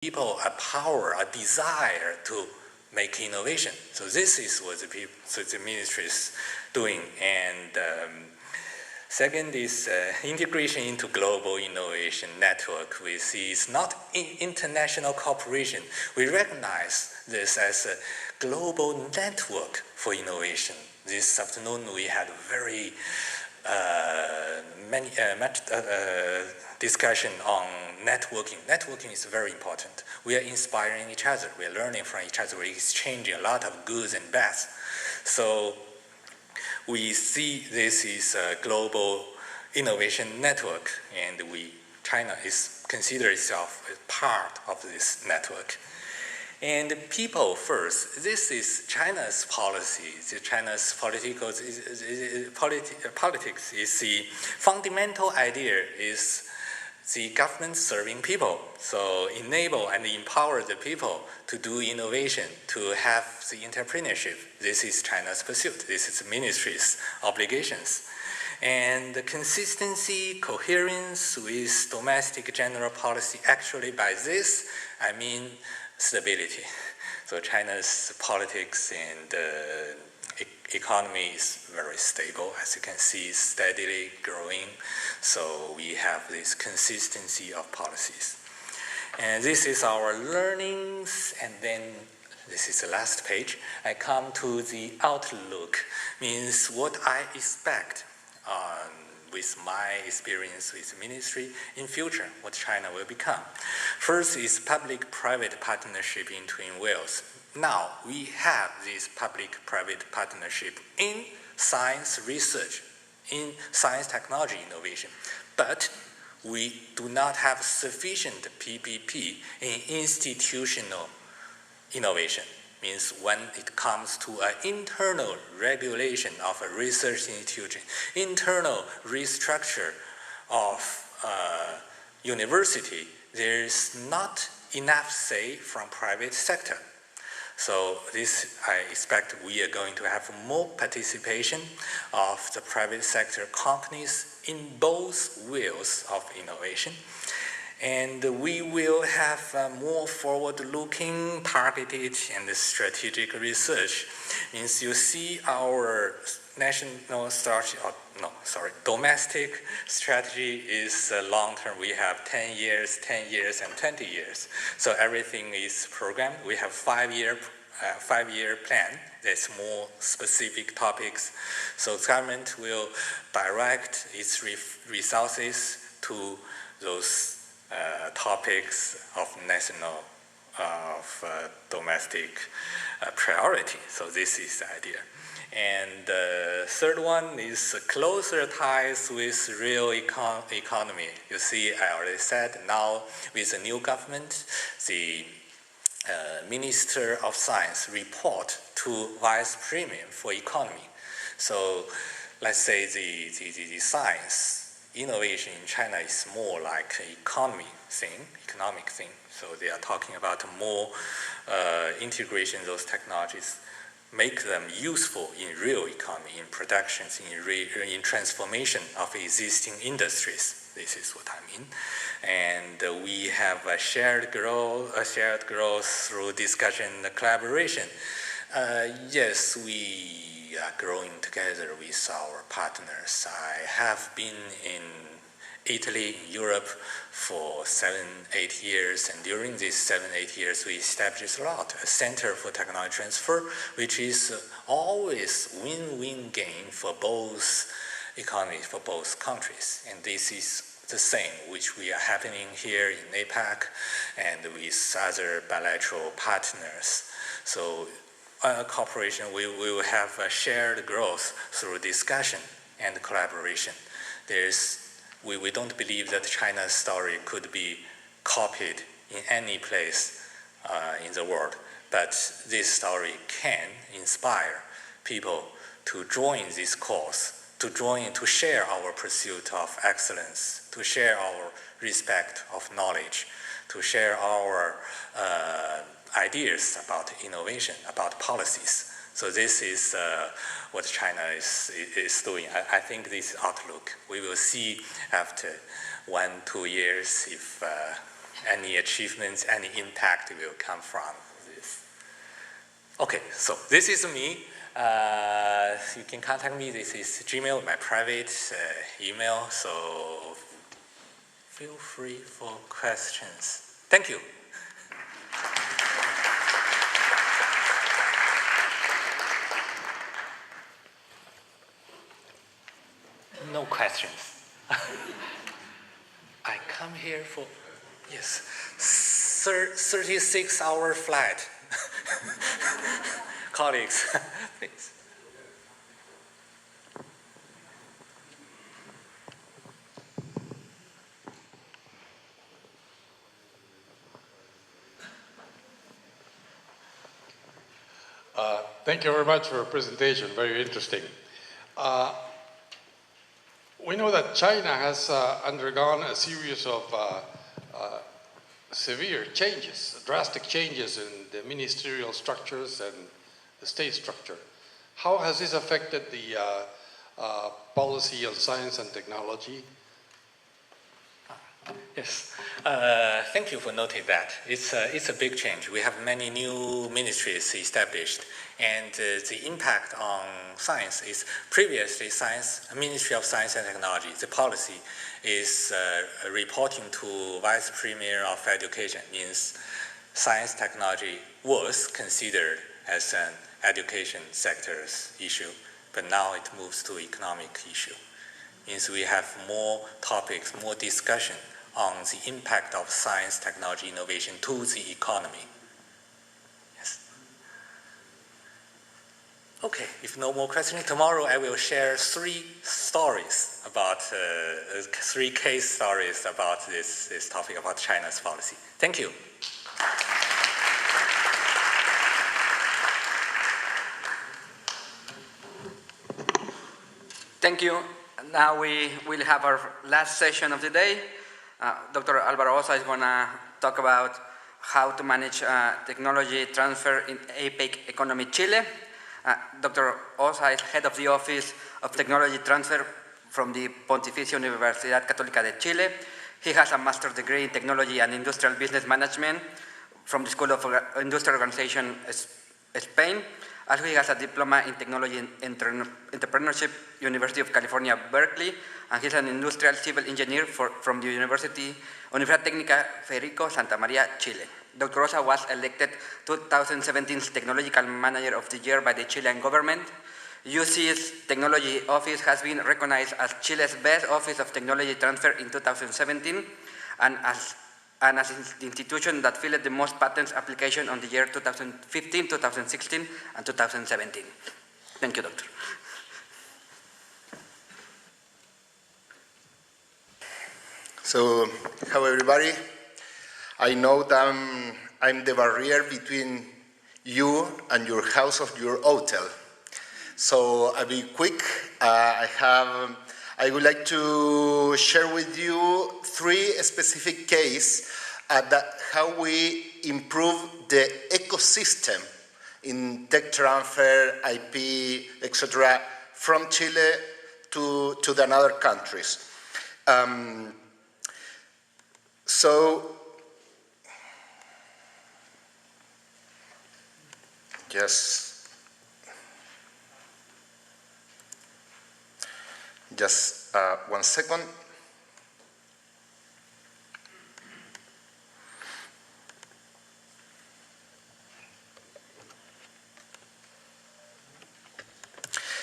people a power, a desire to make innovation. So this is what the ministry is doing. And second is integration into global innovation network. We see it's not international cooperation. We recognize this as a global network for innovation. This afternoon we had very much discussion on networking. Networking is very important. We are inspiring each other. We are learning from each other. We're exchanging a lot of goods and bads. So we see this is a global innovation network, and China is consider itself a part of this network. And people first, this is China's policy. China's politics is the fundamental idea is the government serving people. So enable and empower the people to do innovation, to have the entrepreneurship. This is China's pursuit. This is the ministry's obligations. And the consistency, coherence with domestic general policy, actually by this, I mean stability. So China's politics and economy is very stable, as you can see, steadily growing. So we have this consistency of policies. And this is our learnings, and then this is the last page. I come to the outlook, means what I expect with my experience with ministry in future, what China will become. First is public-private partnership in twin whales. Now, we have this public-private partnership in science research, in science technology innovation, but we do not have sufficient PPP in institutional innovation. Means when it comes to an internal regulation of a research institution, internal restructure of a university, there is not enough say from private sector. So this, I expect we are going to have more participation of the private sector companies in both wheels of innovation. And we will have more forward-looking, targeted, and strategic research. Means you see our domestic strategy is long-term. We have 10 years, 10 years, and 20 years. So everything is programmed. We have five-year plan. There's more specific topics. So the government will direct its resources to those topics of national, domestic priority. So this is the idea. And the third one is closer ties with real economy. You see, I already said now with the new government, the Minister of Science report to Vice Premier for Economy. So let's say the science innovation in China is more like an economic thing. So they are talking about more integration of those technologies, make them useful in real economy, in productions, in transformation of existing industries. This is what I mean. And we have a shared growth through discussion and collaboration. Yes, we are growing together with our partners. I have been in Italy, in Europe for 7-8 years, and during these 7-8 years we established a center for technology transfer, which is always win-win game for both economies, for both countries. And this is the same which we are happening here in APAC and with other bilateral partners. So cooperation, we will have a shared growth through discussion and collaboration. We don't believe that China's story could be copied in any place in the world, but this story can inspire people to join this cause, to share our pursuit of excellence, to share our respect of knowledge, to share our ideas about innovation, about policies. So this is what China is doing. I think this outlook, we will see after 1-2 years if any achievements, any impact will come from this. Okay, so this is me. You can contact me. This is Gmail, my private email. So feel free for questions. Thank you. No questions. I come here for, yes, 36-hour flight. Colleagues, please. Thank you very much for your presentation, very interesting. We know that China has undergone a series of severe changes, drastic changes in the ministerial structures and the state structure. How has this affected the policy on science and technology? Yes, thank you for noting that. It's a big change. We have many new ministries established, and the impact on science is previously Ministry of Science and Technology. The policy is reporting to Vice Premier of Education, means science technology was considered as an education sector's issue, but now it moves to economic issue. Means we have more topics, more discussion on the impact of science, technology, innovation to the economy. Yes. Okay, if no more questions, tomorrow I will share 3 stories about, 3 case stories about this topic, about China's policy. Thank you. Thank you. Now we will have our last session of the day. Dr. Alvaro Ossa is going to talk about how to manage technology transfer in APEC economy Chile. Dr. Ossa is head of the Office of Technology Transfer from the Pontificia Universidad Católica de Chile. He has a master's degree in Technology and Industrial Business Management from the School of Industrial Organization, Spain. Also, he has a diploma in Technology and Entrepreneurship, University of California, Berkeley, and he's an industrial civil engineer from the Universidad Técnica Federico Santa María, Chile. Dr. Ossa was elected 2017 Technological Manager of the Year by the Chilean government. UC's technology office has been recognized as Chile's best office of technology transfer in 2017, and as the institution that filled the most patents application on the year 2015, 2016, and 2017. Thank you, Doctor. So, hello everybody. I know that I'm the barrier between you and your house of your hotel. So I'll be quick. I would like to share with you 3 specific cases that how we improve the ecosystem in tech transfer, IP, etc., from Chile to the other countries. So, just 1 second.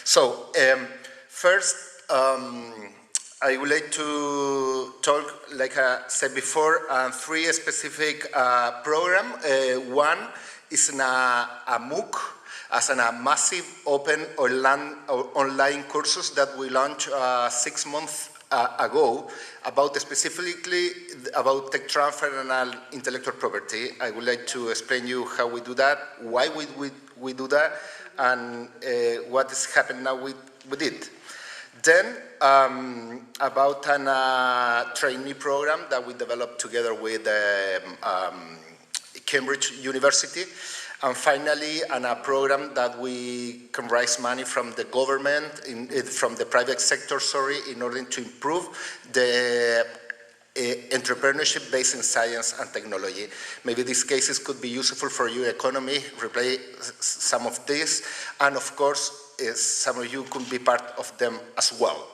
So, first, I would like to talk, like I said before, 3 specific programs. One is a MOOC, as a massive open online courses that we launched 6 months ago, about specifically about tech transfer and intellectual property. I would like to explain you how we do that, why we do that, and what is happening now with it. Then about a trainee program that we developed together with Cambridge University. And finally, a program that we can raise money from the government, from the private sector, in order to improve the entrepreneurship based in science and technology. Maybe these cases could be useful for your economy, replay some of this, and of course, some of you could be part of them as well.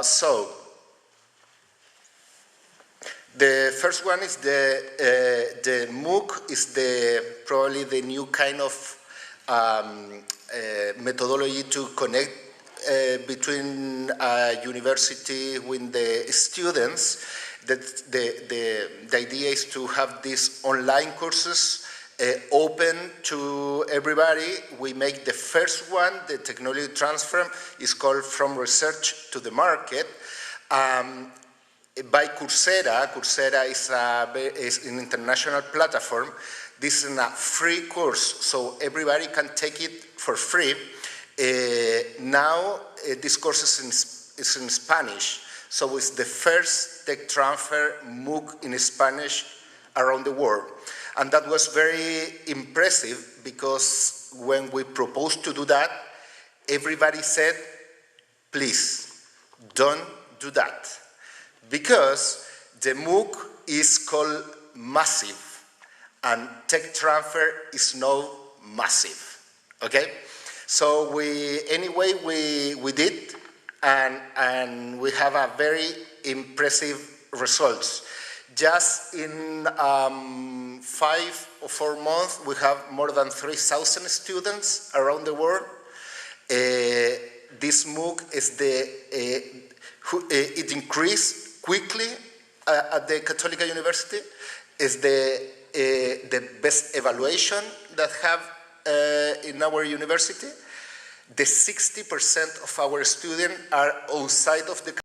So, the first one is the MOOC is probably the new kind of methodology to connect between a university with the students. The idea is to have these online courses open to everybody. We make the first one, the technology transfer, is called From Research to the Market. By Coursera. Coursera is an international platform. This is a free course, so everybody can take it for free. Now, this course is in Spanish, so it's the first tech transfer MOOC in Spanish around the world. And that was very impressive because when we proposed to do that, everybody said, please, don't do that. Because the MOOC is called massive, and tech transfer is not massive, okay? So we did, and we have a very impressive results. Just in 5 or 4 months, we have more than 3,000 students around the world. This MOOC is it increased quickly at the Católica University. Is the best evaluation that have in our university. The 60% of our students are outside of the